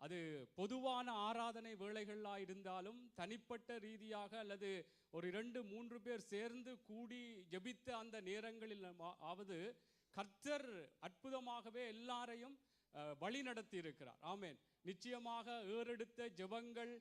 அது பொதுவான ஆராதனை வேளைகளாக இருந்தாலும் தனிப்பட்ட ரீதியாக அல்லது ஒரு 2-3 பேர் சேர்ந்து கூடி ஜெபித்த அந்த நேரங்களில் ஆவது கர்த்தர் அற்புதமாகவே எல்லாரையும் வழி நடத்தி இருக்கிறார். ஆமேன். நிச்சயமாக ஏறெடுத்த ஜெபங்கள்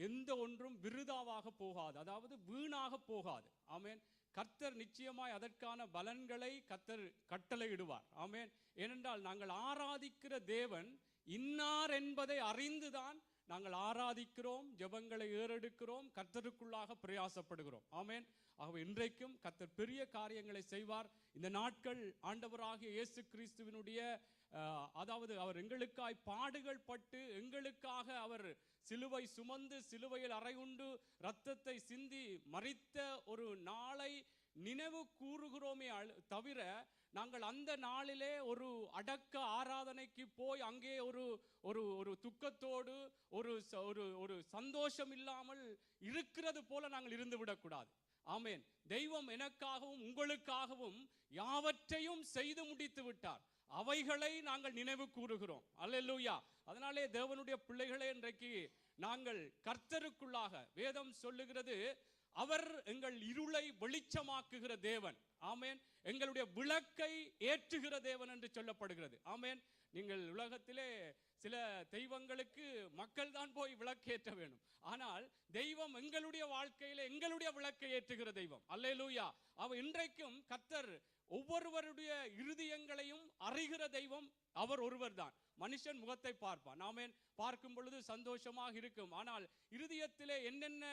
எந்த ஒன்றும் விருதாவாக போகாது, அதாவது வீணாக போகாது. ஆமேன். கர்த்தர் நிச்சயமாய் அதற்கான பலன்களை கர்த்தர் கட்டளையிடுவார். ஆமேன். ஏனென்றால் நாங்கள் ஆராதிக்கிற தேவன் இன்னார் என்பதை அறிந்துதான் நாங்கள் ஆராதிக்கிறோம், ஜெபங்களை ஏறெடுக்கிறோம், கர்த்தருக்குள்ளாக பிரயாசப்படுகிறோம். ஆமேன். ஆகவே இன்றைக்கும் கர்த்தர் பெரிய காரியங்களை செய்வார். இந்த நாட்கள் ஆண்டவராகிய இயேசு கிறிஸ்துவினுடைய அதாவது அவர் எங்களுக்காய் பாடுகள் பட்டு எங்களுக்காக அவர் சிலுவை சுமந்து சிலுவையில் அறையுண்டு இரத்தத்தை சிந்தி மரித்த ஒரு நாளை நினைவு கூறுகிறோமே தவிர நாங்கள் அந்த நாளிலே ஒரு அடக்க ஆராதனைக்கு போய் அங்கே ஒரு ஒரு ஒரு துக்கத்தோடு ஒரு ஒரு சந்தோஷம் இல்லாமல் இருக்கிறது போல நாங்கள் இருந்து விடக்கூடாது. ஆமேன். தெய்வம் எனக்காகவும் உங்களுக்காகவும் யாவற்றையும் செய்து முடித்து விட்டார். அவைகளை நாங்கள் நினைவு கூறுகிறோம். அல்லேலூயா. அதனாலே தேவனுடைய பிள்ளைகளே, இன்றைக்கு நாங்கள் கர்த்தருக்குள்ளாக, வேதம் சொல்லுகிறது, அவர் எங்கள் இருளை வெளிச்சமாக்குகிற தேவன். ஆமேன். எங்களுடைய விளக்கை ஏற்றுகிற தேவன் என்று சொல்லப்படுகிறது. ஆமேன். நீங்கள் உலகத்திலே சில தெய்வங்களுக்கு மக்கள் தான் போய் விளக்கேற்ற வேண்டும். ஆனால் தெய்வம் எங்களுடைய வாழ்க்கையில எங்களுடைய விளக்கை ஏற்றுகிற தெய்வம். அல்லேலூயா. அவர் இன்றைக்கும் கர்த்தர் ஒவ்வொருவருடைய இருதயங்களையும் அறிகிற தெய்வம் அவர் ஒருவர் தான். மனுஷன் முகத்தை பார்ப்பான். ஆமேன். பார்க்கும் பொழுது சந்தோஷமாக இருக்கும். ஆனால் இருதயத்திலே என்னென்ன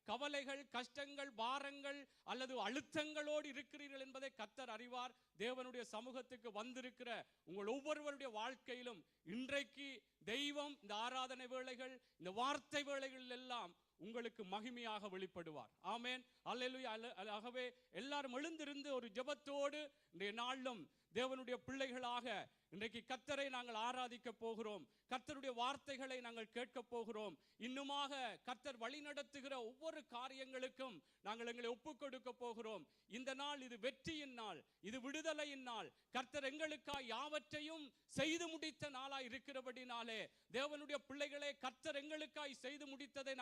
கவலைகள், கஷ்டங்கள், பாரங்கள் அல்லது அழுத்தங்களோடு இருக்கிறீர்கள் என்பதை கர்த்தர் அறிவார். தேவனுடைய சமூகத்துக்கு வந்திருக்கிற உங்கள் ஒவ்வொருவருடைய வாழ்க்கையிலும் இன்றைக்கு தெய்வம் இந்த ஆராதனை வேளைகள், இந்த வார்த்தை வேளைகள் எல்லாம் உங்களுக்கு மகிமையாக வெளிப்படுவார். ஆமேன். அல்லேலூயா. ஆகவே எல்லாரும் எழுந்திருந்து ஒரு ஜெபத்தோடு இன்றைய நாளிலும் தேவனுடைய பிள்ளைகளாக இன்றைக்கு கர்த்தரை நாங்கள் ஆராதிக்க போகிறோம். கர்த்தருடைய வார்த்தைகளை நாங்கள் கேட்க போகிறோம். இன்னுமாக கர்த்தர் வழி நடத்துகிற ஒவ்வொரு காரியங்களுக்கும் நாங்கள் எங்களை ஒப்புக் கொடுக்க போகிறோம். இந்த நாள் இது வெற்றியின் நாள், இது விடுதலையின் நாள். கர்த்தர் எங்களுக்காய் யாவற்றையும் செய்து முடித்த நாளாய் இருக்கிறபடினாலே தேவனுடைய பிள்ளைகளே, கர்த்தர் எங்களுக்காய் செய்து முடித்ததை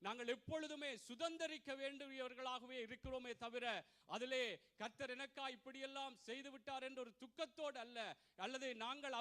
நாங்கள் எப்பொழுதுமே சுதந்தரிக்க வேண்டியவர்களாகவே இருக்கிறோமே தவிர அதிலே கர்த்தர் எனக்காய் இப்படியெல்லாம் செய்து விட்டார் என்ற ஒரு துக்கத்தோடு அல்ல, அல்லது நாங்கள்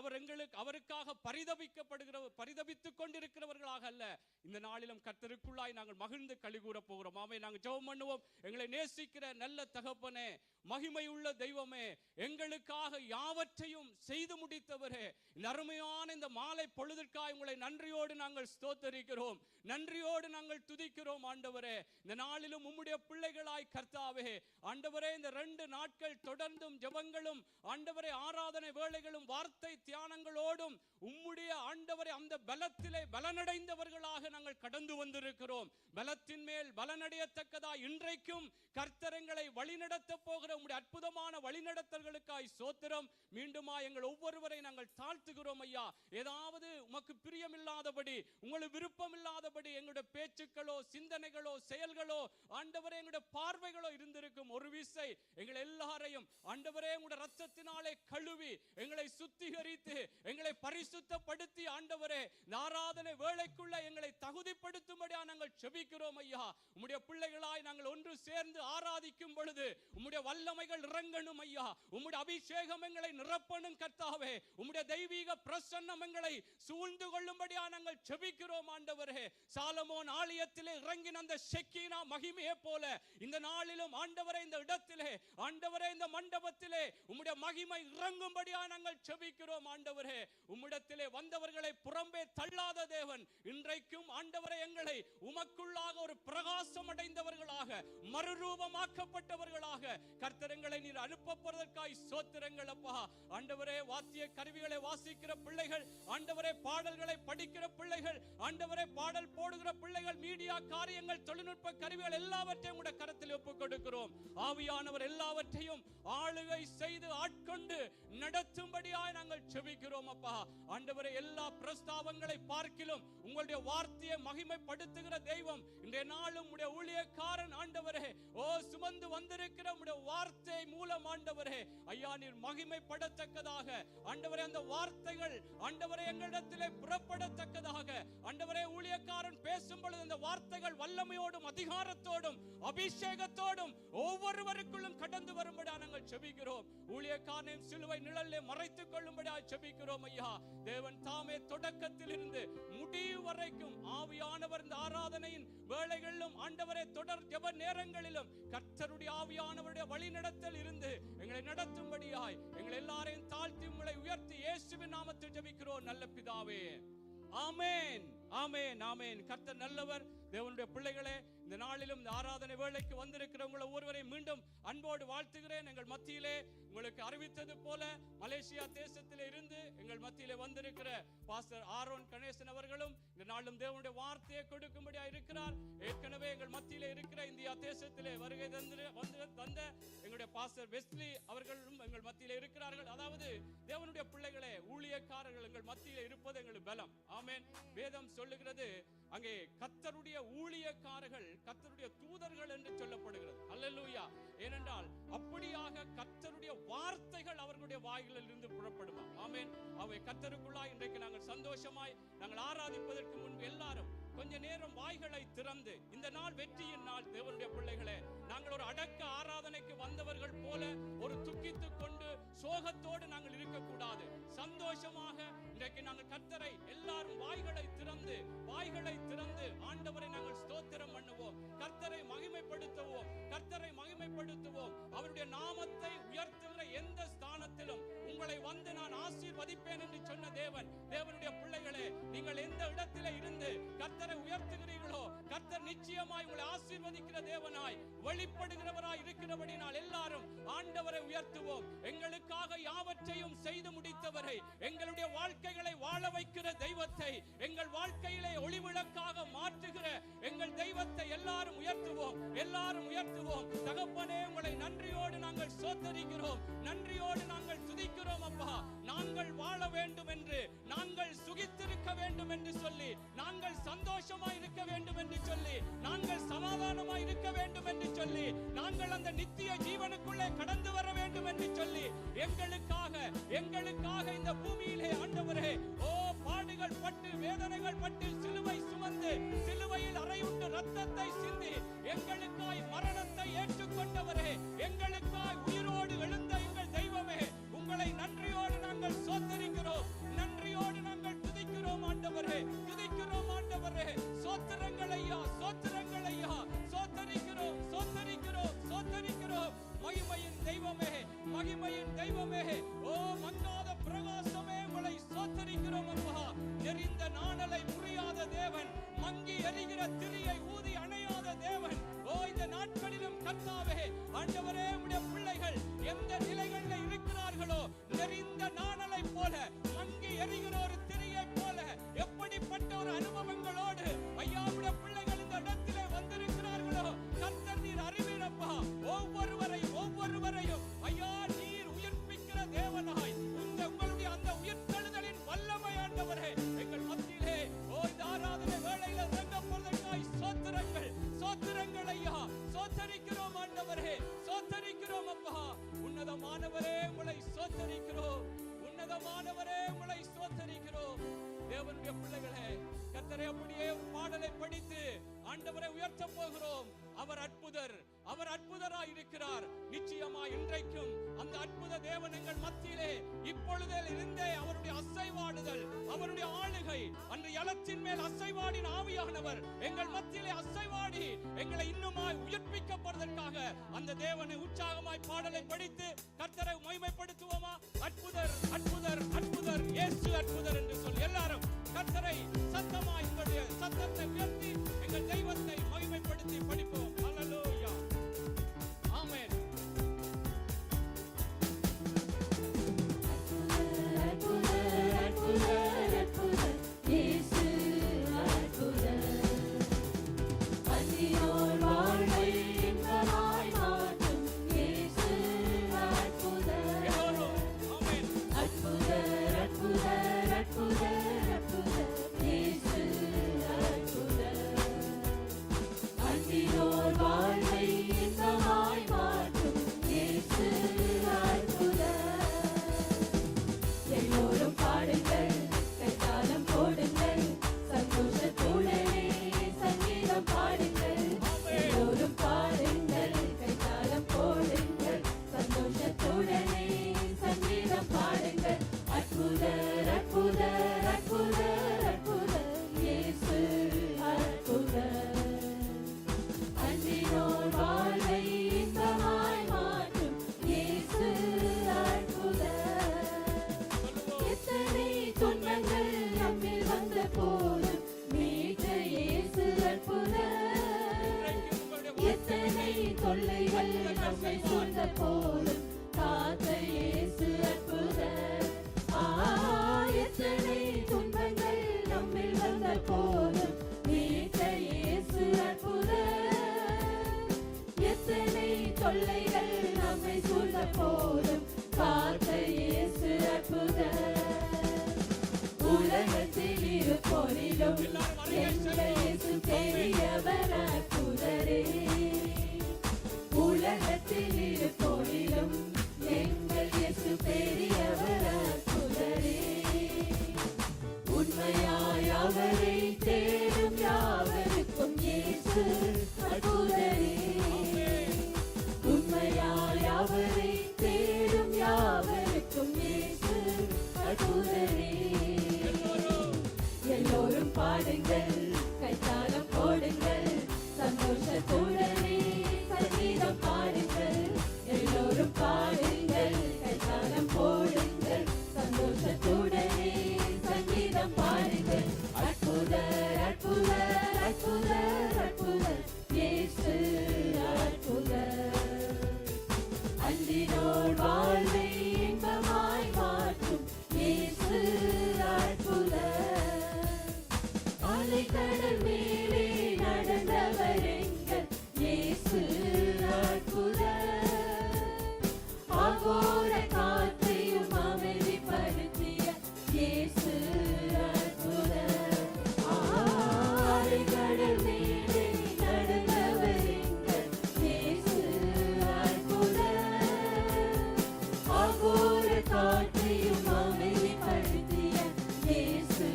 அவருக்காக பரிதபித்துக் கொண்டிருக்கிறவர்களாக அல்ல. இந்த நாளிலும் கர்த்தருக்குள்ளாய் நாங்கள் மகிழ்ந்து களி கூற போகிறோம். ஆமே. நாங்கள் ஜெபம் பண்ணுவோம். எங்களை நேசிக்கிற நல்ல தகப்பனே, மகிமையுள்ள தெய்வமே, எங்களுக்காக யாவற்றையும் செய்து முடித்தவரே, இந்த அருமையான இந்த மாலை பொழுதிற்காக உங்களை நன்றியோடு நாங்கள் ஸ்தோத்தரிக்கிறோம், நன்றியோடு நாங்கள் துதிக்கிறோம். ஆண்டவரே, இந்த நாளிலும் உம்முடைய பிள்ளைகளாய் கர்த்தாவே, ஆண்டவரே, இந்த 2 நாட்கள் தொடர்ந்தும் ஜெபங்களும் ஆண்டவரே ஆராதனை வேளைகளும் வார்த்தை தியானங்களோடும் உம்முடைய ஆண்டவரே அந்த பலத்திலே பலனடைந்தவர்களாக நாங்கள் கடந்து வந்திருக்கிறோம். பலத்தின் மேல் பலனடையத்தக்கதா இன்றைக்கும் கர்த்தரங்களை வழிநடத்த போகிற உம்முடைய அற்புதமான வழிநடத்தல்களுக்காய் சோத்திரம். மீண்டுமா எங்கள் ஒவ்வொருவரை நாங்கள் தாழ்த்துகிறோம் ஐயா. ஏதாவது உமக்கு பிரியமில்லாதபடி, உங்களுக்கு விருப்பம் இல்லாதபடி எங்களுடைய பேச்சுக்களோ, சிந்தனைகளோ, செயல்களோ, ஆண்டவரே எங்களுடைய பார்வைகளோ இருந்திருக்கும். ஒரு விசை எங்கள் எல்லாரையும் ஆண்டவரே உங்களுடைய ரத்தத்தினாலே கழுவி எங்களை சுத்திகரித்து எங்களை பரிசுத்தப்படுத்தி ஆண்டவரே ஆராதனை வேளைக்குள்ள எங்களை தகுதிப்படுத்தும்படியா நாங்கள் செபிக்கிறோம் ஐயா. உம்முடைய பிள்ளைகளாய் நாங்கள் ஒன்று சேர்ந்து ஆராதிக்கும் பொழுது உம்முடைய வல்லமைகள் இறங்கணும் ஐயா. உம்முடைய அபிஷேகம் எங்களை நிரப்பணும் கர்த்தாவே. உம்முடைய தெய்வீக பிரசன்னம் எங்களை சூழ்ந்து கொள்ளும்படியா நாங்கள் செபிக்கிறோம் ஆண்டவரே. சாலமோன் ஆலயத்திலே இறங்கின அந்த ஷெக்கீனா மகிமையை போல இந்த நாளிலும் ஆண்டவரே இந்த இடத்திலே, ஆண்டவரே இந்த மண்டபத்திலே உம்முடைய மகிமை இறங்கும்படியா நாங்கள் செபிக்கிறோம் ஆண்டவரே. உம்மிடத்திலே வந்தவர்களை புறம்பே தள்ளாத தேவன் இன்றைக்கும் ஆண்டவரே எங்களை உமக்குள்ளாக ஒரு பிரகாசம் அடைந்தவர்களாக, மறுரூபமாக்கப்பட்டவர்களாக கர்த்தர் எங்களை நீர் அனுப்ப போவதற்காய் ஸ்தோத்திரங்கள் அப்பா. ஆண்டவரே, வாத்திய கருவிகளை வாசிக்கிற பிள்ளைகள், ஆண்டவரே பாடல்களை படிக்கிற பிள்ளைகள், ஆண்டவரே பாடல் போடுகிற பிள்ளைகள், மீடியா காரியங்கள், தொழில்நுட்ப கருவிகள் எல்லாவற்றையும் உடைய கரத்தில் ஒப்புக் கொடுக்கிறோம். ஆவியானவர் எல்லாவற்றையும் ஆளுகை செய்து ஆட்கொண்டு நடத்தும்படியாய் நாங்கள் செபிக்கிறோம் அப்பா. ஆண்டவரே, எல்லா பிரஸ்தாவங்களை பார்க்கிலும் உங்களுடைய வார்த்தையை மகிமைப்படுத்துகிற தெய்வம் இன்றைய நாளும் உடைய ஊழியக்காரன் ஆண்டவரே சுமந்து வந்திருக்கிற உடைய வார்த்தை மூலம் ஆண்டவரே ஐயா நீர் மகிமைப்படத்தக்கதாக ஆண்டவரே அந்த வார்த்தைகள் ஆண்டவரே எங்களிடத்திலே புறப்படத்தக்கதாக வார்த்தைகள் வல்லமையோடும் அதிகாரத்தோடும் அபிஷேகத்தோடும் ஒவ்வொருவருக்குள்ளும் கடந்து வரும்படி நாங்கள் ஜெபிக்கிறோம். ஊழியக்காரனையும் சிலுவை நிழலிலே மறைத்துக் கொள்ளும்படி ஜெபிக்கிறோம் ஐயா. தேவன் தாமே தொடக்கத்தில் இருந்து முடிவு வரைக்கும் ஆவியானவர் இந்த ஆராதனையின் வேளைகளிலும் ஆண்டவரே தொடர் ஜெப நேரங்களிலும் கர்த்தருடைய ஆவியானவருடைய வழிநடத்தல் இருந்து எங்களை நடத்தும்படியாய் எங்களை எல்லாரையும் தாழ்த்தி உங்களை உயர்த்தி இயேசுவின் நாமத்தில் ஜெபிக்கிறோம் நல்ல பிதாவே. ஆமென், ஆமென், ஆமென். கர்த்தர் நல்லவர். தேவனுடைய பிள்ளைகளே, இந்த நாளிலும் இந்த ஆராதனை வேளைக்கு வந்திருக்கிற உங்களை ஒருவரை மீண்டும் அன்போடு வாழ்த்துகிறேன். எங்கள் மத்தியிலே உங்களுக்கு அறிவித்தது போல மலேசியா தேசத்திலே இருந்து எங்கள் மத்தியிலே வந்திருக்கிற பாஸ்டர் ஆரோன் கணேசன் அவர்களும் இந்த நாளிலும் தேவனுடைய வார்த்தையை கொடுக்கும்படியா இருக்கிறார். ஏற்கனவே எங்கள் மத்தியிலே இருக்கிற இந்தியா தேசத்திலே வருகை தந்த எங்களுடைய பாஸ்டர் வெஸ்லி அவர்களும் எங்கள் மத்தியிலே இருக்கிறார்கள். அதாவது தேவனுடைய பிள்ளைகளே, ஊழியக்காரர்கள் எங்கள் மத்தியிலே இருப்பது எங்களுக்கு பலம். ஆமென். வேதம் சொல்லுகிறது, அங்கே கர்த்தருடைய ஊழியக்காரர்கள் கர்த்தருடைய தூதர்கள் என்று சொல்லப்படுகிறது. அல்லேலூயா. ஏனென்றால் அப்படியாக கர்த்தருடைய வார்த்தைகள் அவர்களுடைய வாயிலில் இருந்து புறப்படுமா. ஆமென். அவை கர்த்தருக்குள்ளாய் இன்றைக்கு நாங்கள் சந்தோஷமாய் நாங்கள் ஆராதிப்பதற்கு முன்பு எல்லாரும் கொஞ்ச நேரம் வாய்களை திறந்து, இந்த நாள் வெற்றியின் நாள் தேவனுடைய பிள்ளைகளே, நாங்கள் ஒரு அடக்க ஆராதனைக்கு வந்தவர்கள் போல ஒரு துக்கித்துக் கொண்டு சோகத்தோடு நாங்கள் இருக்கக்கூடாது. சந்தோஷமாக இன்றைக்கு நாங்கள் கர்த்தரை எல்லாரும் வாய்களை திறந்து ஆண்டவரை நாங்கள் ஸ்தோத்திரம் பண்ணுவோம், கர்த்தரை மகிமைப்படுத்துவோம், அவருடைய நாமத்தை உயர்த்துகிற எந்த ஸ்தானத்திலும் உங்களை வந்து நான் ஆசீர்வதிப்பேன் என்று சொன்ன தேவனுடைய பிள்ளைகளே, நீங்கள் எந்த இடத்திலே இருந்து கர்த்தரை உயர்த்துகிறீர்களோ கர்த்தர் நிச்சயமாய் உங்களை ஆசீர்வதிக்கிற தேவனாய் வெளிப்படுகிறவராய் இருக்கிறபடினால் எல்லாரும் ஆண்டவரை உயர்த்துவோம். எங்களுக்காக யாவற்றையும் செய்து முடித்தவரை, எங்களுடைய வாழ்க்கைகளை வாழ வைக்கிற தெய்வத்தை, எங்கள் வாழ்க்கையிலே ஒளிவிளக்காக மாற்றுகிற எங்கள் தெய்வத்தை எல்லாரும் உயர்த்துவோம். தகப்பனே, உங்களை நன்றியோடு நாங்கள் ஸ்தோத்திரிக்கிறோம், நன்றியோடு நாங்கள் துதிக்கிறோம். அப்பா, நாங்கள் வாழ வேண்டும் என்று, நாங்கள் சுகித்திருக்க வேண்டும் என்று சொல்லி, நாங்கள் சந்தோஷமாய் இருக்க வேண்டும் என்று சொல்லி, நாங்கள் சமாதானமாய் இருக்க வேண்டும் என்று சொல்லி, நாங்கள் அந்த நித்திய ஜீவனுக்குள்ளே கடந்து வர வேண்டும் என்று சொல்லி, எங்களுக்காக இந்த பூமியிலே ஆண்டவரே, பாடுகள் பட்டு வேதனைகள் பட்டு சிலுவை சுமந்து சிலுவையில் அறையுண்டு ரத்தத்தை சிந்தி எங்களுக்காய் மரணத்தை ஏற்றுக்கொண்டவரே, எங்களுக்காய் உயிரோடு எழுந்த எங்கள் தெய்வமே, உங்களை நன்றியோடு நாங்கள் ஸ்தோத்திரிக்கிறோம், நன்றியோடு நாங்கள் துதிக்கிறோம் ஆண்டவரே. சோத்திரங்கள் ஐயா, சோத்தரிக்கிறோம். மகிமையின் தெய்வமே, மங்காத பிரகாசமே, உங்களை சோத்தரிக்கிறோம் அப்பா. எரிந்த நாணலை புரியாத தேவன், மங்கி எரிகிற திரியை ஊதி அணையாத தேவன், இந்த நாட்களிலும் கர்த்தாவே ஆண்டவரே, உம்முடைய பிள்ளைகள் எந்த நிலைகளில் இருக்கிறார்களோ, நெறிந்த நாணலை போல, மங்கி எரிகிற ஒரு திரியை போல, எப்படிப்பட்ட ஒரு அனுபவங்களோடு ஐயா உம்முடைய பிள்ளைகள் இந்த இடத்திலே வந்திருக்கிறார்களோ, கர்த்தர் நீர் அறிவீரப்பா. ஒவ்வொருவரையும் ஐயா நீர் உயிர்ப்பிக்கிற தேவனாய், உங்களுடைய அந்த உயிர்த்தெழுதலின் வல்லமை ஆண்டவரே எங்கள் மத்தியிலே இந்த ஆராதனை வேளையில இறங்கப்படுவதற்காய் சோத்திரங்கள் ஐயா, சோத்தரிக்கிறோம் ஆண்டவரே, சோத்தரிக்கிறோம் அப்பா. உன்னதமானவரே உங்களை சோத்தரிக்கிறோம், தேவனுடைய பிள்ளைகளே, கர்த்தரை அப்படியே பாடலை படித்து ஆண்டவரை உயர்த்த போகிறோம். அவர் அற்புதராய் இருக்கிறார். நிச்சயமாய் இன்றைக்கும் அந்த அற்புத தேவன் எங்கள் மத்தியிலே இப்பொழுதில் இருந்தே அவருடைய அசைவாடுதல், அவருடைய ஆளுகை, அன்று யலத்தின் மேல் அசைவாடின் ஆவியானவர் எங்கள் மத்தியிலே அசைவாடி எங்களை இன்னுமாய் உயிர்ப்பிக்கப்படுவதற்காக அந்த தேவனை உற்சாகமாய் பாடலை படித்து கர்த்தரை மகிமைப்படுத்துவோமா? அற்புதர், அற்புதர், அற்புதர், இயேசு அற்புதர் என்று சொல்லி எல்லாரும் கர்த்தரை சத்தமாய் சத்தத்தை உயர்த்தி எங்கள் தெய்வத்தை மகிமைப்படுத்தி படிப்போம். ஹல்லேலூயா, ஆமென். அற்புதர், அற்புதர், அற்புதர், போதும் காத்த இயேசு அற்புதர். உலகத்தில் இருப்போரிலும் எங்கள் இயேசு பெரியவர் அற்புதரே. உலகத்தில் இருப்போரிலும் எங்கள் இயேசு பெரியவர் அற்புதரே. உண்மையாய் அவரை தேடும் யாவருக்கும் இயேசு அற்புதரே. உண்மையாய் அவரை தேடும் யாவருக்கும் இயேசு அற்புதரே. எல்லோரும் பாடுங்கள், கைத்தாளம் போடுங்கள், சந்தோஷத்துடனே சங்கீதம் பாடுங்கள். எல்லோரும் பாடுங்கள், கைத்தாளம் போடுங்கள், சந்தோஷத்துடனே சங்கீதம் பாடுங்கள். அற்புதர் அற்புதர் அற்புதர் அற்புதர் இயேசு அற்புதர். அன்றினோர் வாழ்வை இன்பமாய் மாற்றும் இயேசு அற்புதர். அலைக்கடல் மேலே நடந்தவர் எங்கள் இயேசு அற்புதர். அகோர காற்றையும் அமைதிப்படுத்திய இயேசு அற்புதர். அலைக்கடல் மேலே நடந்தவர் எங்கள் இயேசு அற்புதர். அகோர காற்றையும் அமைதிப்படுத்திய இயேசு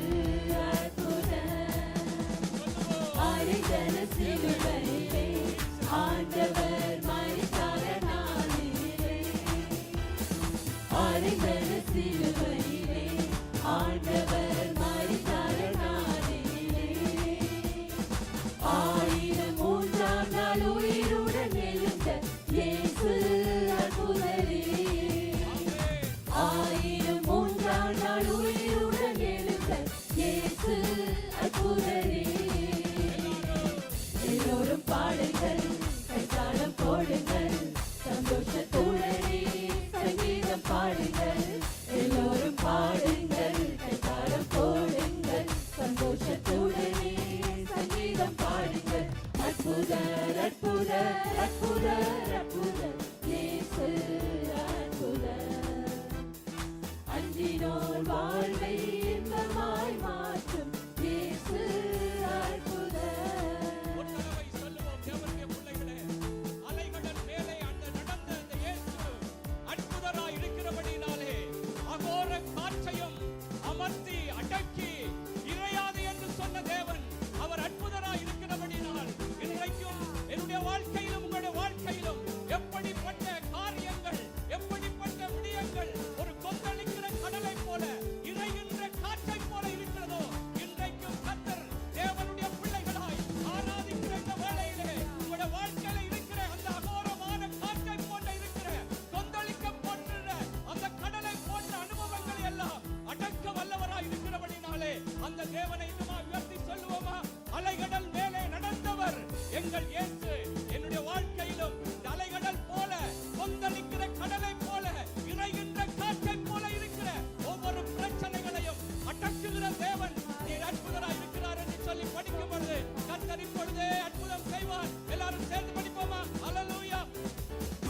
அற்புதர். அழைத்தன சிலுவையிலே ஆண்டவர் மரித்தார நாளிலே. அழைத்தன சிலுவையிலே ஆண்டவர் மரித்தார நாளிலே. 1003ஆம் நாள் உயிருடன் எழுந்த இயேசு அற்புதரே. 1003ஆம் நாள் உயிருடன் எழுந்த இயேசு அற்புதரே. எல்லோரும் பாடுங்கள், கைத்தாளம் போடுங்கள், சந்தோஷத்துடனே சங்கீதம் பாடுங்கள். எல்லோரும் பாடுங்கள், கைத்தாளம் போடுங்கள், சந்தோஷத்துடனே சங்கீதம் பாடுங்கள். அற்புதர் அற்புதர் அற்புதர் அற்புதர் இயேசு அற்புதர். அன்றினோர் வாழ்வை இன்பமாய் மாற்றும் இயேசு அற்புதர். ஒரு தடவை சொல்லுவோம் தேவனுடைய பிள்ளைகளே, அலைகடல் மேலே நடந்த அந்த இயேசு அற்புதராய் இருக்கிறபடினாலே அகோர காற்றையும் அமர்த்தி அடக்கி இறையாது என்று சொன்ன தேவன் அவர் அற்புதராய் இருக்கிறபடினால் இன்றைக்கும் என்னுடைய வாழ்க்கையிலும் உங்களுடைய வாழ்க்கையிலும் எப்படிப்பட்ட காரியங்கள், எப்படிப்பட்ட விடயங்கள் ஒரு கொந்தளிக்கிற கடலை போல இறைகின்ற காற்றை போல இருக்கிறதோ, இன்றைக்கும் கர்த்தர் தேவனுடைய பிள்ளைகளாய் ஆராதிக்கிற இந்த வேளையிலே உங்களுடைய வாழ்க்கையில இருக்கிற அந்த அகோரமான காற்றை போல இருக்கிற கொந்தளிக்க போன்ற அந்த கடலை போன்ற அனுபவங்களை எல்லாம் அடக்க வல்லவராய் இருக்கிறபடினாலே அந்த தேவனை இன்னுமா உயர்த்தி சொல்லுவோமா? அலைகடல் மேலே நடந்தவர் எங்கள் இயேசு. என்னுடைய வாழ்க்கையிலும் இந்த அலைகடல் போல கொந்தளிக்கிற கடலை போல இறைகின்ற காற்றை போல இருக்கிற ஒவ்வொரு பிரச்சனைகளையும் அடக்குகிற தேவன் நீர் அற்புதராய் இருக்கிறார் என்று சொல்லி படிக்கும் பொழுது கர்த்தர் இப்பொழுதே அற்புதம் செய்வார். எல்லாரும் சேர்ந்து படிப்போமா? அல்லேலூயா.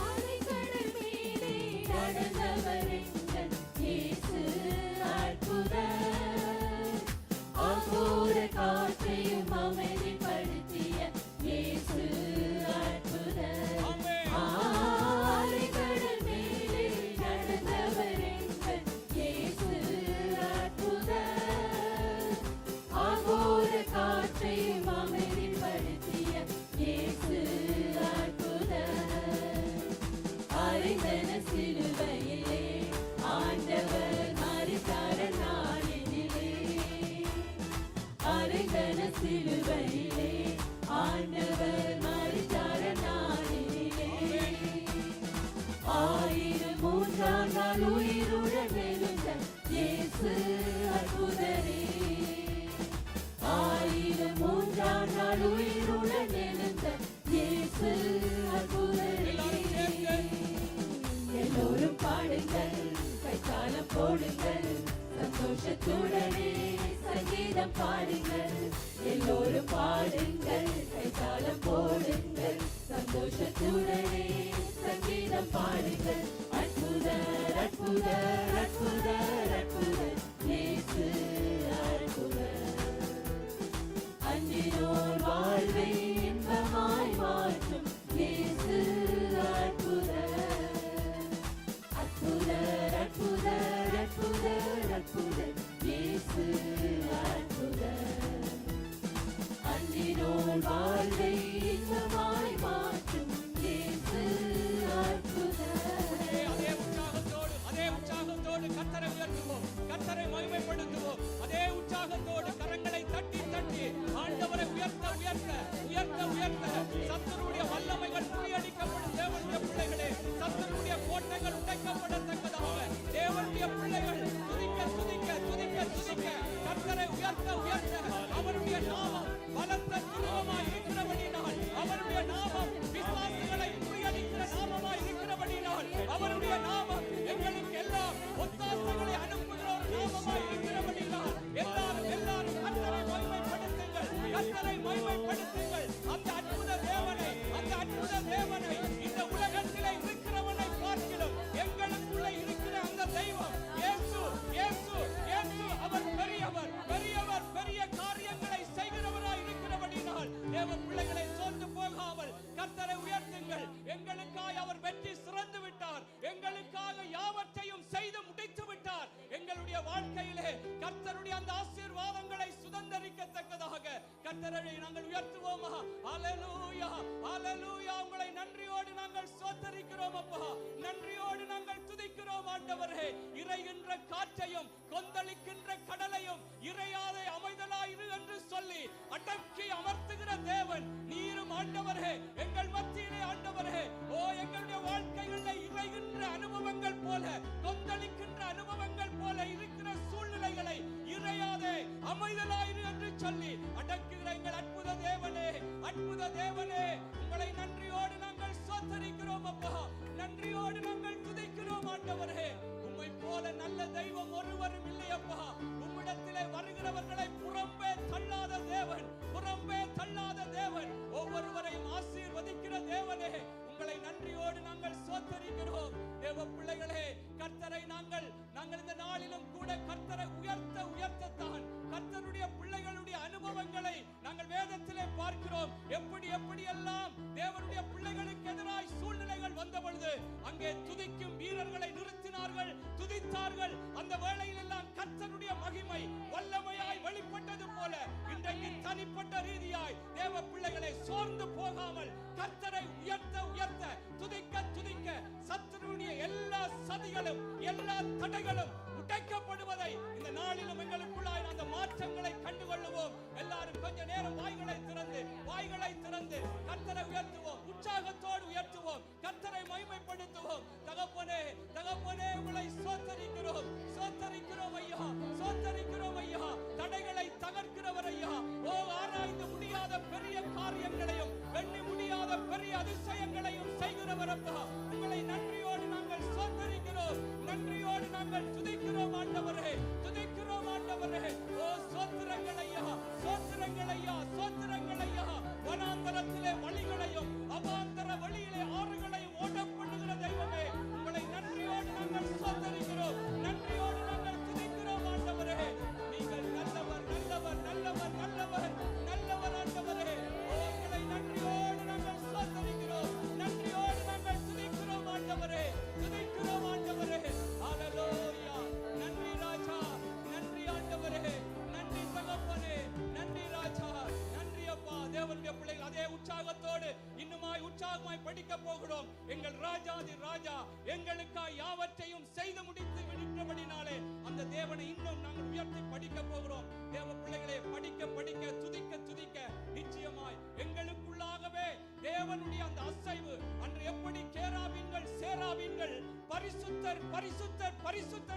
அலைக்கடல் மேலே நடந்தவர் எங்கள் இயேசு அற்புதர். அகோர காற்றையும் அமைதிப்படுத்திய இயேசு அற்புதர். ஆமென். அலைக்கடல் மேலே நடந்தவர் எங்கள் இயேசு அற்புதர். அகோர காற்றையும் அமைதிப்படுத்திய இயேசு அற்புதர். அறைந்தன சிலுவையிலே ஆண்டவர் மரித்தார நாளினிலே. அறைந்தன சிலுவையிலே ஆண்டவர் மரித்தார நாளினிலே. 1003ஆம் நாள் உயிருடன் எழுந்த இயேசு அற்புதரே. 1003ஆம் நாள் உயிருடன் எழுந்த இயேசு அற்புதரே. எல்லோரும் பாடுங்கள், கைத்தாளம் போடுங்கள், சந்தோஷத்துடனே சங்கீதம் பாடுங்கள். எல்லோரும் பாடுங்கள், கைத்தாளம் போடுங்கள், சந்தோஷத்துடனே சங்கீதம் பாடுங்கள். கர்த்தரை நாங்கள் உயர்த்துவோமா. ஹalleluya ஹalleluya. உங்களை நன்றியோடு நாங்கள் ஸ்தோத்திரிக்கிறோம் அப்பா. நன்றியோடு நாங்கள் துதிக்கிறோம் ஆண்டவரே. இறைகின்ற காற்றையும் கொந்தளிக்கின்ற கடலையும் இறையாதே அமைதலாயிரு என்று சொல்லி அடக்கி அமர்த்துகிற தேவன் நீரும் ஆண்டவரே. எங்கள் மத்தியிலே ஆண்டவரே, ஓ எங்களுடைய வாழ்க்கைகளில் இறைகின்ற அனுபவங்கள் போல, கொந்தளிக்கின்ற அனுபவங்கள் போல இருக்கிற சூழ்நிலைகளை இறையாதே அமைதலாயிரு என்று சொல்லி அடக்குகிற எங்கள் அற்புத தேவனே, அற்புத தேவனே, உங்களை நன்றியோடு நாங்கள் ஸ்தோத்திரிக்கிறோம் அப்பா. நன்றியோடு நாங்கள் துதிக்கிறோம் ஆண்டவரே. உம்மை போல நல்ல தெய்வம் ஒருவரும் இல்லையப்பா. உம்மிடத்திலே வருகிறவர்களை புறம்பே தள்ளாத தேவன், புறம்பே தள்ளாத தேவன், ஒவ்வொருவரையும் ஆசீர்வதிக்கிற தேவனே, உங்களை நன்றியோடு நாங்கள் ஸ்தோத்திரிக்கிறோம். தேவ பிள்ளைகளே, கர்த்தரை நாங்கள் இந்த நாளிலும் கூட கர்த்தரை உயர்த்தத்தான் கர்த்தருடைய பிள்ளைகளுடைய அனுபவங்களை நாங்கள் வேதத்திலே பார்க்கிறோம். எப்படி எல்லாம் தேவனுடைய பிள்ளைகளுக்கு எதிராய் சூழ்நிலைகள் வந்த பொழுது அங்கே துதிக்கும் வீரர்களை நிறுத்தினார்கள், துதித்தார்கள். அந்த வேளையில் எல்லாம் கர்த்தருடைய மகிமை வல்லமையாய் வெளிப்பட்டது போல இன்றைக்கு தனிப்பட்ட ரீதியாய் தேவ பிள்ளைகளை சோர்ந்து போகாமல் கர்த்தரை உயர்த்த துதிக்க சத்துருடைய எல்லா சதிகளும் எல்லா தடைகளும் உடைக்கப்படுவதை இந்த நாளிலும் எங்களுக்குள்ளாய் அந்த மாற்றங்களை கண்டுகொள்ளுவோம். எல்லாரும் கொஞ்ச நேரம் வாய்களை திறந்து கர்த்தரை உயர்த்துவோம், உற்சாகத்தோடு உயர்த்துவோம், கர்த்தரை மகிமைப்படுத்துவோம். தகப்பனே உங்களை சோத்தரிக்கிறோம் ஐயா, தடைகளை தகர்க்கிறவர் ஐயா. ஓ ஆராய்ந்து முடியாத பெரிய காரியங்களையும் எண்ணி முடியாத பெரிய அதிசயங்களையும் செய்கிறவர் அப்பா. உங்களை நன்றியோடு நாங்கள் சோத்தரிக்கிறோம், நன்றியோடு நாங்கள் துதிக்கிறோம் ஆண்டவரே. ஓ சோத்திரங்கள் ஐயா. வனாந்தரத்திலே வழிகளையும் அவாந்தர வழியிலே ஆறுகளையும் ஓடப் பண்ணுகிற தெய்வமே, உங்களை நன்றியோடு நாங்கள் சோத்தரிக்கிறோம், நன்றியோடு நாங்கள் துதிக்கிறோம் ஆண்டவரே. நீங்கள் நல்லவர் ஆண்டவரே. உங்களை நன்றியோடு நாங்கள் சோத்தரிக்கிறோம், நன்றியோடு நாங்கள் துதிக்கிறோம் ஆண்டவரே. ஹalleluya. நன்றி ராஜா, நன்றி ஆண்டவரே, நன்றி தகப்பனே, நன்றி ராஜா, நன்றி அப்பா. தேவனுடைய பிள்ளைகள் அதே உற்சாகத்தோடு உற்சாகமாய் படிக்க போகிறோம். எங்கள் ராஜாதி ராஜா எங்களுக்காய் யாவற்றையும் செய்து முடித்து விட்டபடினாலே அந்த தேவனை இன்னும் நாங்கள் உயர்த்தி படிக்க போகிறோம். தேவ பிள்ளைகளே, படிக்க துதிக்க நிச்சயமாய் எங்களுக்குள்ளாகவே தேவனுடைய அந்த அசைவு அன்று எப்படி கேராபீன்கள் சேராபீன்கள் பரிசுத்தர்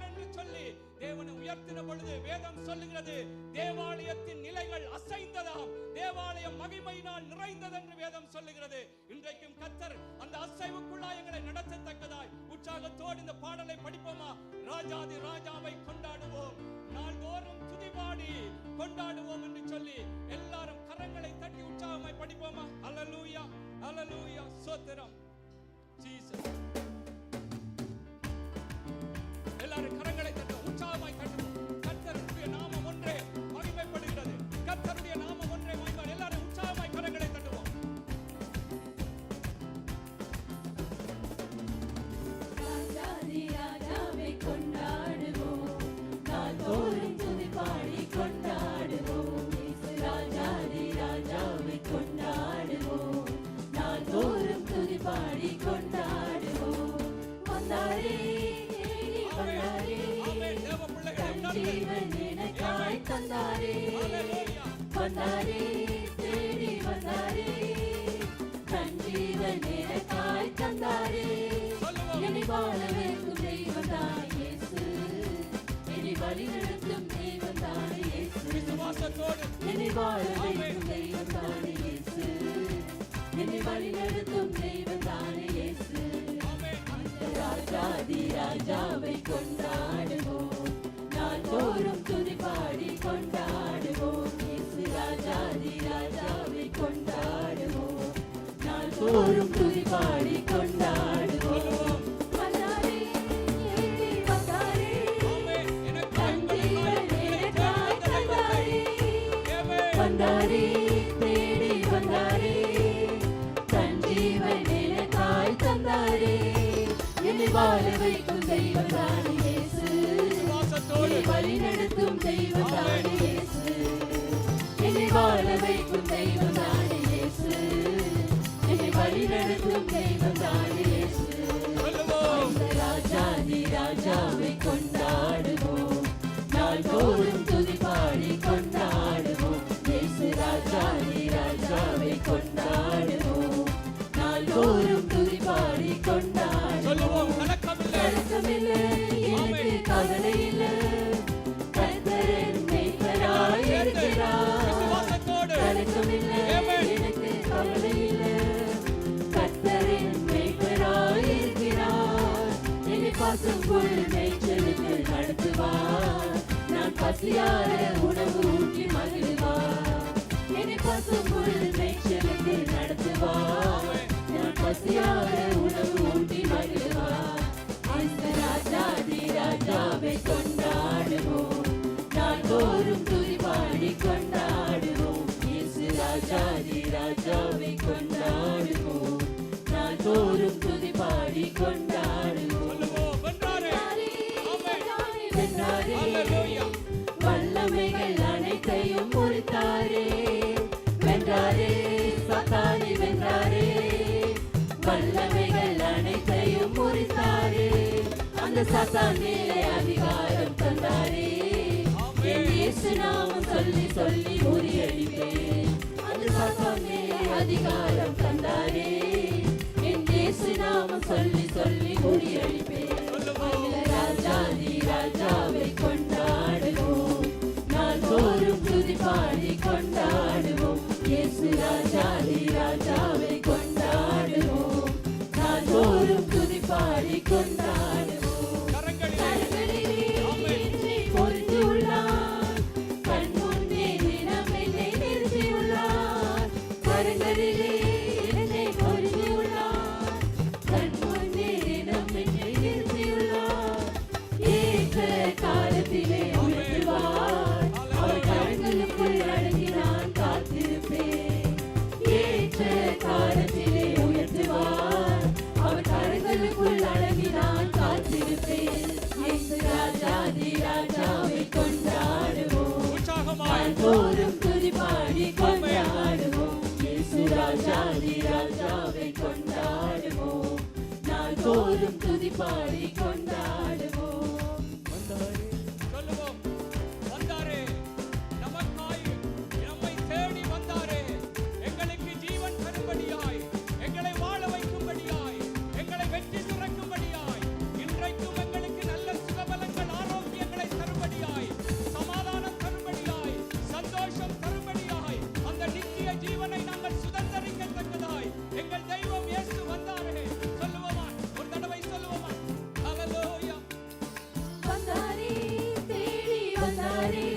என்று சொல்லி தேவனை உயர்த்தின பொழுது வேதம் சொல்லுகிறது, தேவாலயத்தின் நிலைகள் அசைந்ததாம், தேவாலயம் மகிமையினால் நிறைந்தது என்று வேதம் சொல்லுகிறது. இன்றைக்கும் கர்த்தர் அந்த அசைவுக்குள்ளாய் எங்களை நடத்தத்தக்கதாய் உற்சாகத்தோடு இந்த பாடலை படிப்போமா? ராஜாதி ராஜாவை கொண்டாடுவோம், நாள்தோறும் துதிபாடி கொண்டாடுவோம் என்று சொல்லி எல்லாரும் கரங்களை தட்டி உற்சாகமாய் படிப்போமா? அல்லேலூயா அல்லேலூயா, ஸ்தோத்திரம் ஜீசஸ். எல்லாரும் கரங்களை தட்டி உற்சாகமாய் கட்டுவோம். கர்த்தருடைய நாமம் ஒன்றே மகிமைப்படுகிறது, கர்த்தருடைய நாமம் ஒன்றே மகிமை. எல்லாரும் உற்சாகமாய் கரங்களை தட்டுவோம். ராஜாதி ராஜாவை கொண்டாடுவோம், நாள்தோறும் துதிபாடி கொண்டாடுவோம். ராஜாதி ராஜாவை கொண்டாடுவோம், நாள்தோறும் துதிபாடி கொண்டாடுவோம். வந்தாரே ஜீவன் எனக்காய் தந்தாரே, வந்தாரே தேடி வந்தாரே, தன் ஜீவன் எனக்காய் தந்தாரே. என்னை வாழ வைக்கும் தெய்வம் தான் இயேசு, என்னை வழி நடத்தும் தெய்வம் தான் இயேசு. என்னை வாழ வைக்கும் தெய்வம் தான் இயேசு, என்னை வழி நடத்தும் தெய்வம் தான் இயேசு. ராஜாதி ராஜாவை கொண்டாடுவோம், நாள்தோறும் துதிபாடி கொண்டாடுவோம். ராஜாதி ராஜாவை கொண்டாடுவோம், நாள்தோறும் துதிபாடி கொண்டாடுவோம். வந்தாரே வந்தாரே, தன் ஜீவன் எனக்காய் தந்தாரே, வந்தாரே தேடி வந்தாரே, தன் ஜீவன் எனக்காய் தந்தாரே. என்னை வாழ வைக்கும் தெய்வம் தான் இயேசு, என்னை வழி நடத்தும் தெய்வம் தான் இயேசு. என்னை வாழ வைக்கும் புல் மேய்ச்சலுக்கு நடத்துவார். நான் பசியார உணவு ஊட்டி மகிழ்வார். என்னை பசும் புல் மேய்ச்சலுக்கு நடத்துவார். நான் பசியார உணவு ஊட்டி மகிழ்வார். இயேசு ராஜாதி ராஜாவை கொண்டாடுவோம். நாள்தோறும் துதி பாடி கொண்டாடுவோம். இயேசு ராஜாதி ராஜாவை கொண்டாடுவோம். நாள்தோறும் துதி பாடி கொண்டாடுவோம். வென்றாரே, வல்லமைகள் அனைத்தையும் முறித்தாரே. வென்றாரே, சாத்தானை வென்றாரே. வல்லமைகள் அனைத்தையும் முறித்தாரே. அந்த சாத்தான் மேலே அதிகாரம் தந்தாரே. என் இயேசு நாமம் சொல்லி சொல்லி முறியடிப்பேன். அந்த சாத்தான் மேலே அதிகாரம் தந்தாரே. என் இயேசு நாமம் சொல்லி சொல்லி முறியடிப்பேன். ராஜாதி ராஜாவை கொண்டாடுவோம். நாள்தோறும் துதி பாடி கொண்டாடுவோம். இயேசு ராஜாதி ராஜாவை கொண்டாடுவோம். நாள்தோறும் துதி பாடி கொண்டாடுவோம். கரங்களிலே என்னை பொருத்தியுள்ளார். கண் முன்னே தினம் என்னை நிறுத்தியுள்ளார். கரங்களிலே என்னை பொருத்தியுள்ளார். கண் முன்னே தினம் என்னை நிறுத்தியுள்ளார். ஏற்ற காலத்திலே உயர்த்துவார். அவர் கரங்களுக்குள் அடங்கி நான் காத்திருப்பேன். ஏற்ற காலத்திலே உயர்த்துவார். அவர் கரங்களுக்குள் அடங்கி நான் காத்திருப்பேன். இயேசு ராஜாதி ராஜாவை கொண்டாடுவோம். நாள்தோறும் துதி பாடி கொண்டாடுவோம். இயேசு ராஜாதி ராஜாவை கொண்டாடுவோம். நாள்தோறும் துதி பாடி கொண்டாடுவோம். சொல்லுவோம், வந்தாரே, நமக்காய் நம்மை தேடி வந்தாரே. எங்களுக்கு ஜீவன் தரும்படியாய், எங்களை வாழ வைக்கும்படியாய், எங்களை வெற்றி சிறக்கும்படியாய், இன்றைக்கும் எங்களுக்கு நல்ல சுகபலங்கள் ஆரோக்கியங்களை தரும்படியாய், சமாதானம் தரும்படியாய், சந்தோஷம் தரும்படியாய், அந்த நித்திய ஜீவனை நாங்கள் சுதந்தரிக்கத்தக்கதாய் எங்கள் தெய்வம் இயேசு வந்தாரே. சொல்லுவோமா, ஒரு தடவை சொல்லுவோமா? ஹல்லேலூயா. வந்தாரே, தேடி வந்தாரே.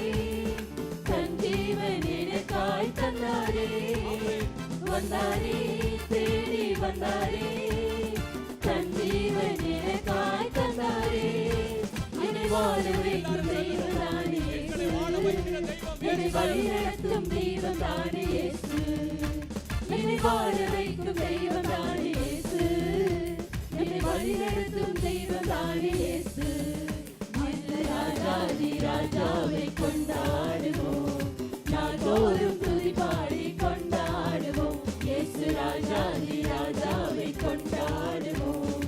தன் ஜீவன் எனக்காய் தந்தாரே. வந்தாரே, தேடி வந்தாரே. தன் ஜீவன் எனக்காய் தந்தாரே. என்னை வாழ வைக்கும் தெய்வம் தானே எங்களை வாழ வைக்கிற தெய்வம் என்னை வழிநடத்தும் தெய்வம் தானே இயேசு. என்னை வாழ வைக்கும் தெய்வம் தானே இயேசு. என்னை வழிநடத்தும் தெய்வம் தானே இயேசு. இயேசு ராஜாதி ராஜாவை கொண்டாடுவோம். நாள்தோறும் துதி பாடி கொண்டாடுவோம். இயேசு ராஜாதி ராஜாவை கொண்டாடுவோம்.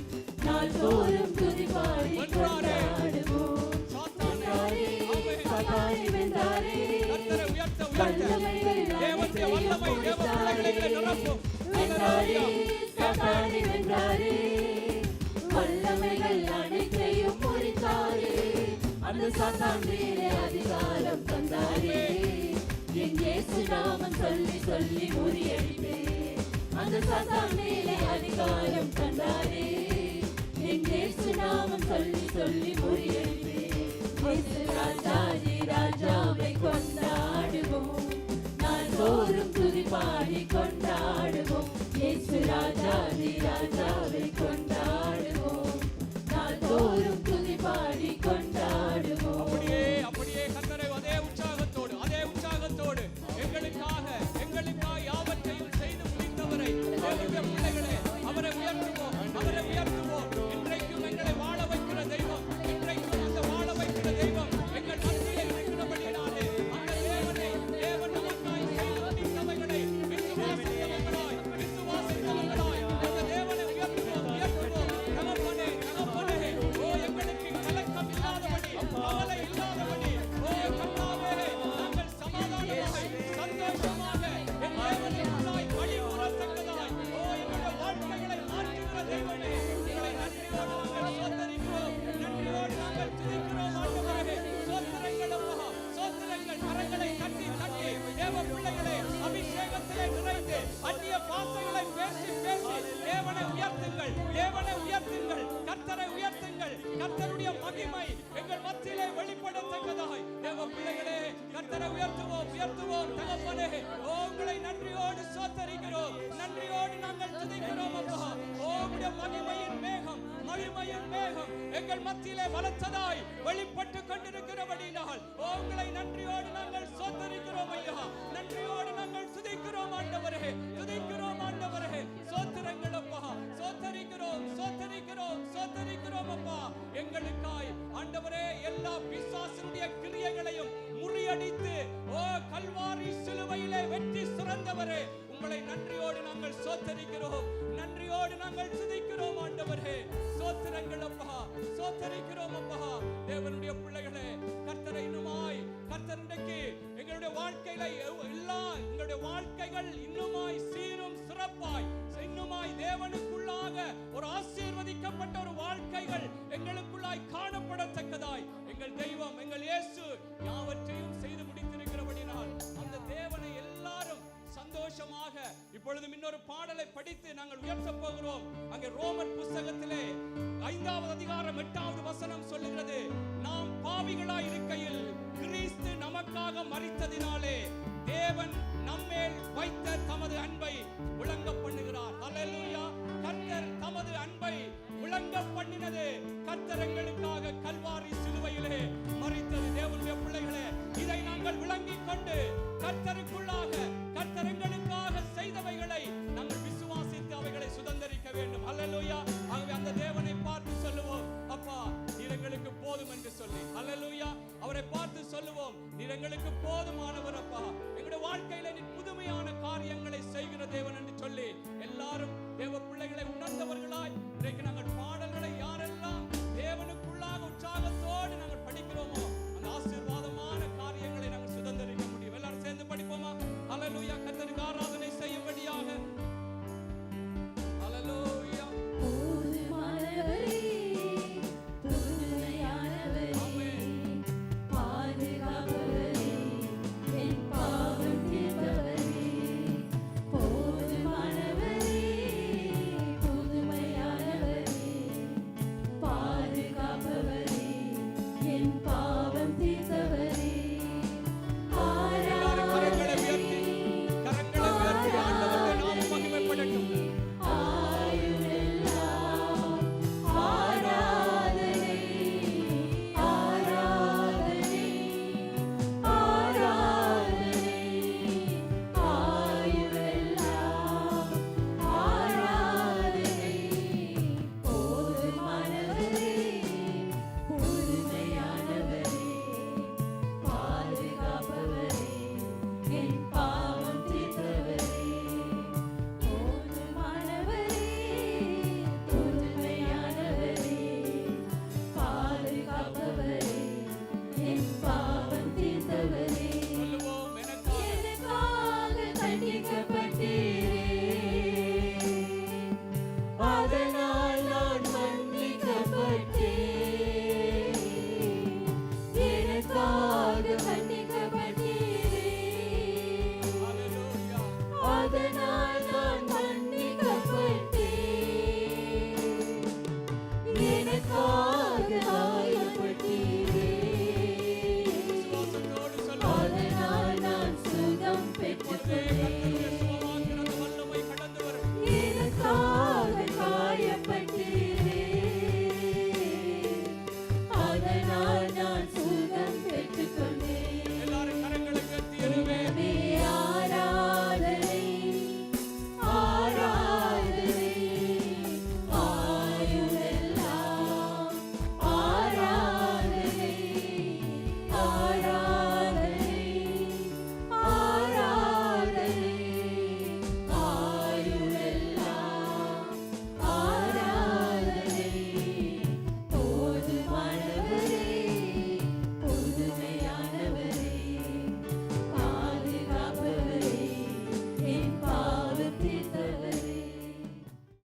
நாள்தோறும் துதி பாடி கொண்டாடுவோம். வென்றாரே, சாத்தானை வென்றாரே. கர்த்தரை உயர்த்த உயர்த்த வல்லமைகள் தேவனுடைய வல்லமை தேவ பிள்ளைகளை நிரப்பும். வென்றாரே, சாத்தானை வென்றாரே. வல்லமைகள் அனைத்தையும் முறித்தாரே. அந்த சாத்தான் மேலே அதிகாரம் தந்தாரே. என் இயேசு நாமம் சொல்லி சொல்லி முறியடிப்பேன். அந்த சாத்தான் மேலே அதிகாரம் தந்தாரே. என் இயேசு நாமம் சொல்லி சொல்லி முறியடிப்பேன். இயேசு ராஜாதி ராஜாவை கொண்டாடுவோம். நாள்தோறும் துதி பாடி கொண்டாடுவோம். இயேசு ராஜாதி ராஜாவை கொண்டாடுவோம். நாள்தோறும் துதி பாடி கொண்டாடுவோம். அப்படியே அப்படியே கர்த்தரை அதே உற்சாகத்தோடு எங்களுக்காக யாவற்றையும் செய்து முடித்தவரை தேவனுடைய பிள்ளைகளே, அவரை உயர்த்துவோம். இன்றைக்கும் எங்களை வாழ வைக்கிற தெய்வம், இன்றைக்கும் அந்த வாழ வைக்கிற தெய்வம் எங்கள் மத்தியிலே இருக்கிறபடியினாலே அந்த தேவன் நமக்காய் செய்து முடித்தவைகளை விசுவாசித்தவர்களாய் அந்த தேவனை உயர்த்துவோம். மத்தியிலே பலத்ததாய் வெளிப்பட்டு கொண்டிருக்கிறபடினால் உங்களை நன்றியோடு நாங்கள் சோத்தரிக்கிறோம் ஐயா. நன்றியோடு நாங்கள் துதிக்கிறோம் ஆண்டவரே, துதிக்கிறோம் ஆண்டவரே. சோத்திரங்கள் அப்பா, சோத்தரிக்கிறோம், சோத்தரிக்கிறோம், சோத்தரிக்கிறோம் அப்பா. எங்களுக்காய் ஆண்டவரே எல்லா பிசாசினுடைய கிரியைகளையும் முறியடித்து கல்வாரி சிலுவையிலே வெற்றி சிறந்தவரே, உங்களை நன்றியோடு நாங்கள் சோத்தரிக்கிறோம், நன்றியோடு நாங்கள் துதிக்கிறோம் ஆண்டவரே. சோத்திரங்கள் அப்பா, சோத்தரிக்கிறோம் அப்பா. தேவனுடைய பிள்ளைகளே, கர்த்தரை இன்னுமாய் கர்த்தருக்கு எங்களுடைய வாழ்க்கையில எங்களுடைய வாழ்க்கைகள் இன்னுமாய் சீரும் சிறப்பாய் இன்னுமாய் தேவனுக்குள்ளாக ஒரு ஆசீர்வதிக்கப்பட்ட ஒரு வாழ்க்கைகள் எங்களுக்குள்ளாய் காணப்படத்தக்கதாய் எங்கள் தெய்வம் எங்கள் இயேசு யாவற்றையும் செய்து முடித்திருக்கிறபடினால் அந்த தேவனை எல்லாரும் சந்தோஷமாக இப்பொழுது இன்னொரு பாடலை படித்து நாங்கள் உயர்த்த போகிறோம். அங்கே ரோமர் புத்தகத்திலே 5வது அதிகாரம் 8வது வசனம் சொல்லுகிறது, நாம் பாவிகளாய் இருக்கையில் கிறிஸ்து நமக்காக மரித்ததினாலே தேவன் நம்மேல் வைத்த தமது அன்பை விளங்க பண்ணுகிறார். ஹல்லேலூயா. கர்த்தர் தமது அன்பை விளங்க பண்ணினது கர்த்தர் எங்களுக்காக கல்வாரி சிலுவையிலே மரித்தது. தேவனுடைய பிள்ளைகளே, இதை நாங்கள் விளங்கிக் கொண்டு கர்த்தருக்குள்ளாக கர்த்தர் எங்களுக்காக செய்தவைகளை நாங்கள் விசுவாசித்து அவைகளை சுதந்தரிக்க வேண்டும். ஹல்லேலூயா. ஆகவே அந்த தேவனை பார்த்து சொல்லுவோம், அப்பா நீர் எங்களுக்கு போதும் என்று சொல்லி, ஹல்லேலூயா, அவரை பார்த்து சொல்லுவோம், நீர் எங்களுக்கு போதுமானவர் அப்பா, எங்களுடைய வாழ்க்கையில நீர் புதுமையான காரியங்களை செய்கிற தேவன் என்று சொல்லி எல்லாரும் தேவ பிள்ளைகளை உணர்ந்தவர்களாய் இன்றைக்கு நாங்கள் பாடல்களை யாரெல்லாம் தேவனுக்குள்ளாக உற்சாகத்தோடு நாங்கள் படிக்கிறோமோ அந்த ஆசீர்வாதமான காரியங்களை நாங்கள் சுதந்தரிக்க முடியும். எல்லாரும் சேர்ந்து படிப்போமா? ஹல்லேலூயா. கர்த்தருக்கு ஆராதனை செய்யும்படியாக ஹல்லேலூயா. அதனால் நான் சுகம் பெற்றுக்கொண்டேன்.